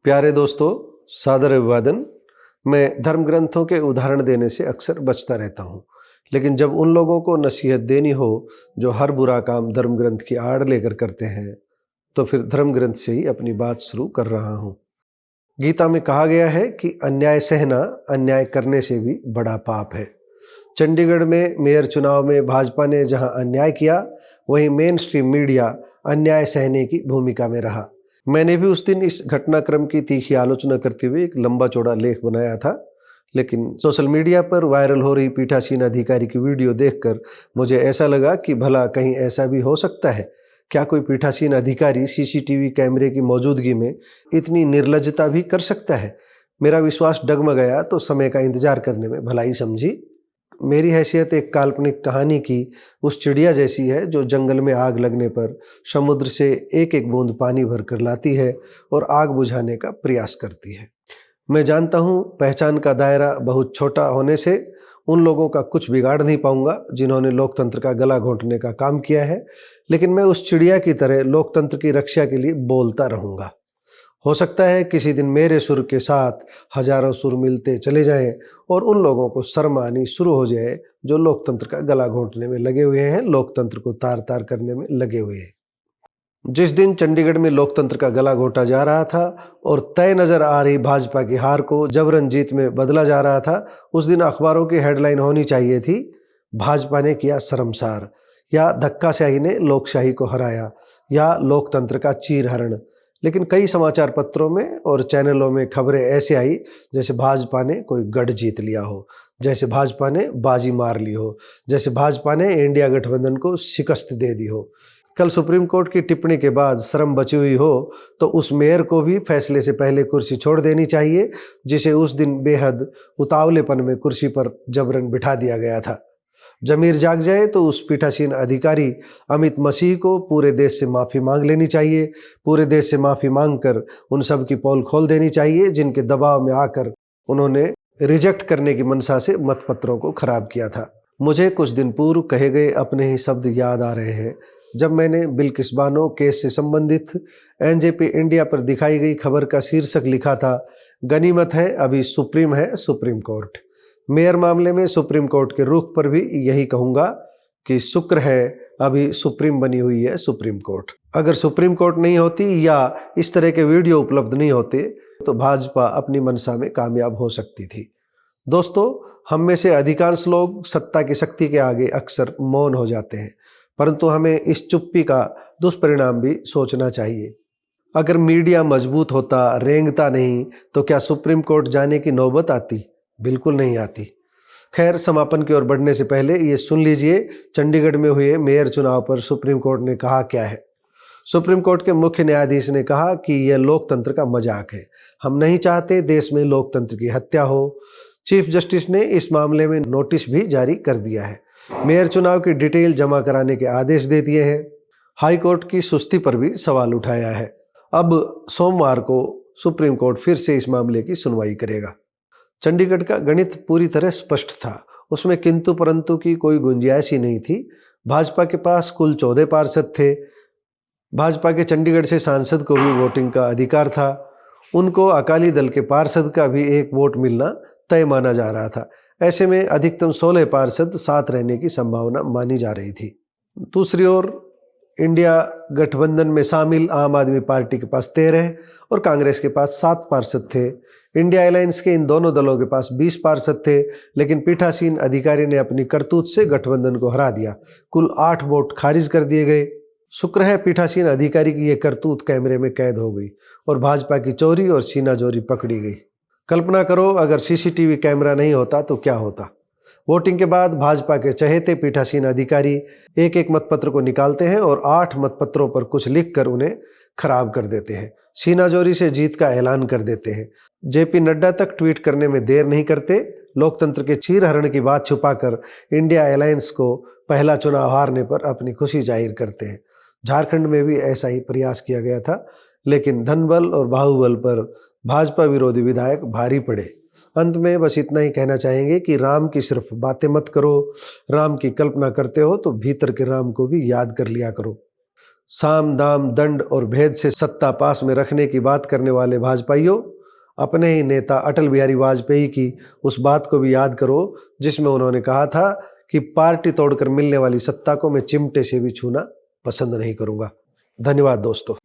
प्यारे दोस्तों, सादर अभिवादन। मैं धर्म ग्रंथों के उदाहरण देने से अक्सर बचता रहता हूँ, लेकिन जब उन लोगों को नसीहत देनी हो जो हर बुरा काम धर्म ग्रंथ की आड़ लेकर करते हैं, तो फिर धर्म ग्रंथ से ही अपनी बात शुरू कर रहा हूँ। गीता में कहा गया है कि अन्याय सहना अन्याय करने से भी बड़ा पाप है। चंडीगढ़ में मेयर चुनाव में भाजपा ने जहां अन्याय किया, वहीं मेन स्ट्रीम मीडिया अन्याय सहने की भूमिका में रहा। मैंने भी उस दिन इस घटनाक्रम की तीखी आलोचना करते हुए एक लंबा चौड़ा लेख बनाया था, लेकिन सोशल मीडिया पर वायरल हो रही पीठासीन अधिकारी की वीडियो देखकर मुझे ऐसा लगा कि भला कहीं ऐसा भी हो सकता है। क्या कोई पीठासीन अधिकारी सीसीटीवी कैमरे की मौजूदगी में इतनी निर्लज्जता भी कर सकता है? मेरा विश्वास डगमगाया तो समय का इंतजार करने में भलाई समझी। मेरी हैसियत एक काल्पनिक कहानी की उस चिड़िया जैसी है जो जंगल में आग लगने पर समुद्र से एक एक बूंद पानी भर कर लाती है और आग बुझाने का प्रयास करती है। मैं जानता हूँ पहचान का दायरा बहुत छोटा होने से उन लोगों का कुछ बिगाड़ नहीं पाऊंगा जिन्होंने लोकतंत्र का गला घोंटने का काम किया है, लेकिन मैं उस चिड़िया की तरह लोकतंत्र की रक्षा के लिए बोलता रहूंगा। हो सकता है किसी दिन मेरे सुर के साथ हजारों सुर मिलते चले जाएं और उन लोगों को शर्म आनी शुरू हो जाए जो लोकतंत्र का गला घोंटने में लगे हुए हैं, लोकतंत्र को तार तार करने में लगे हुए हैं। जिस दिन चंडीगढ़ में लोकतंत्र का गला घोंटा जा रहा था और तय नजर आ रही भाजपा की हार को जबरन जीत में बदला जा रहा था, उस दिन अखबारों की हेडलाइन होनी चाहिए थी, भाजपा ने किया शर्मसार, या धक्काशाही ने लोकशाही को हराया, या लोकतंत्र का चीरहरण। लेकिन कई समाचार पत्रों में और चैनलों में खबरें ऐसे आई जैसे भाजपा ने कोई गढ़ जीत लिया हो, जैसे भाजपा ने बाजी मार ली हो, जैसे भाजपा ने इंडिया गठबंधन को शिकस्त दे दी हो। कल सुप्रीम कोर्ट की टिप्पणी के बाद शर्म बची हुई हो तो उस मेयर को भी फैसले से पहले कुर्सी छोड़ देनी चाहिए, जिसे उस दिन बेहद उतावलेपन में कुर्सी पर जबरन बिठा दिया गया था। जमीर जाग जाए तो उस पीठासीन अधिकारी अमित मसीह को पूरे देश से माफ़ी मांग लेनी चाहिए। पूरे देश से माफ़ी मांगकर उन सब की पोल खोल देनी चाहिए जिनके दबाव में आकर उन्होंने रिजेक्ट करने की मंशा से मतपत्रों को खराब किया था। मुझे कुछ दिन पूर्व कहे गए अपने ही शब्द याद आ रहे हैं जब मैंने बिल्किस बानो केस से संबंधित एनजेपी इंडिया पर दिखाई गई खबर का शीर्षक लिखा था, गनीमत है अभी सुप्रीम है सुप्रीम कोर्ट। मेयर मामले में सुप्रीम कोर्ट के रुख पर भी यही कहूँगा कि शुक्र है अभी सुप्रीम बनी हुई है सुप्रीम कोर्ट। अगर सुप्रीम कोर्ट नहीं होती या इस तरह के वीडियो उपलब्ध नहीं होते तो भाजपा अपनी मंशा में कामयाब हो सकती थी। दोस्तों, हम में से अधिकांश लोग सत्ता की शक्ति के आगे अक्सर मौन हो जाते हैं, परंतु हमें इस चुप्पी का दुष्परिणाम भी सोचना चाहिए। अगर मीडिया मजबूत होता, रेंगता नहीं, तो क्या सुप्रीम कोर्ट जाने की नौबत आती? बिल्कुल नहीं आती। खैर, समापन की ओर बढ़ने से पहले ये सुन लीजिए चंडीगढ़ में हुए मेयर चुनाव पर सुप्रीम कोर्ट ने कहा क्या है। सुप्रीम कोर्ट के मुख्य न्यायाधीश ने कहा कि यह लोकतंत्र का मजाक है। हम नहीं चाहते देश में लोकतंत्र की हत्या हो। चीफ जस्टिस ने इस मामले में नोटिस भी जारी कर दिया है। मेयर चुनाव की डिटेल जमा कराने के आदेश दे दिए हैं। हाई कोर्ट की सुस्ती पर भी सवाल उठाया है। अब सोमवार को सुप्रीम कोर्ट फिर से इस मामले की सुनवाई करेगा। चंडीगढ़ का गणित पूरी तरह स्पष्ट था, उसमें किंतु परंतु की कोई गुंजाइश ही नहीं थी। भाजपा के पास कुल 14 पार्षद थे। भाजपा के चंडीगढ़ से सांसद को भी वोटिंग का अधिकार था। उनको अकाली दल के पार्षद का भी एक वोट मिलना तय माना जा रहा था। ऐसे में अधिकतम 16 पार्षद साथ रहने की संभावना मानी जा रही थी। दूसरी ओर इंडिया गठबंधन में शामिल आम आदमी पार्टी के पास 13 और कांग्रेस के पास 7 पार्षद थे। इंडिया अलायंस के इन दोनों दलों के पास 20 पार्षद थे, लेकिन पीठासीन अधिकारी ने अपनी करतूत से गठबंधन को हरा दिया। कुल 8 वोट खारिज कर दिए गए। शुक्र है पीठासीन अधिकारी की यह करतूत कैमरे में कैद हो गई और भाजपा की चोरी और सीनाजोरी पकड़ी गई। कल्पना करो अगर सीसीटीवी कैमरा नहीं होता तो क्या होता। वोटिंग के बाद भाजपा के चहेते पीठासीन अधिकारी एक एक मतपत्र को निकालते हैं और 8 मतपत्रों पर कुछ लिखकर उन्हें खराब कर देते हैं। सीनाजोरी से जीत का ऐलान कर देते हैं। जेपी नड्डा तक ट्वीट करने में देर नहीं करते। लोकतंत्र के चीरहरण की बात छुपाकर इंडिया अलायंस को पहला चुनाव हारने पर अपनी खुशी जाहिर करते हैं। झारखंड में भी ऐसा ही प्रयास किया गया था, लेकिन धनबल और बाहुबल पर भाजपा विरोधी विधायक भारी पड़े। अंत में बस इतना ही कहना चाहेंगे कि राम की सिर्फ बातें मत करो, राम की कल्पना करते हो तो भीतर के राम को भी याद कर लिया करो। साम दाम दंड और भेद से सत्ता पास में रखने की बात करने वाले भाजपाइयों, अपने ही नेता अटल बिहारी वाजपेयी की उस बात को भी याद करो जिसमें उन्होंने कहा था कि पार्टी तोड़कर मिलने वाली सत्ता को मैं चिमटे से भी छूना पसंद नहीं करूंगा। धन्यवाद दोस्तों।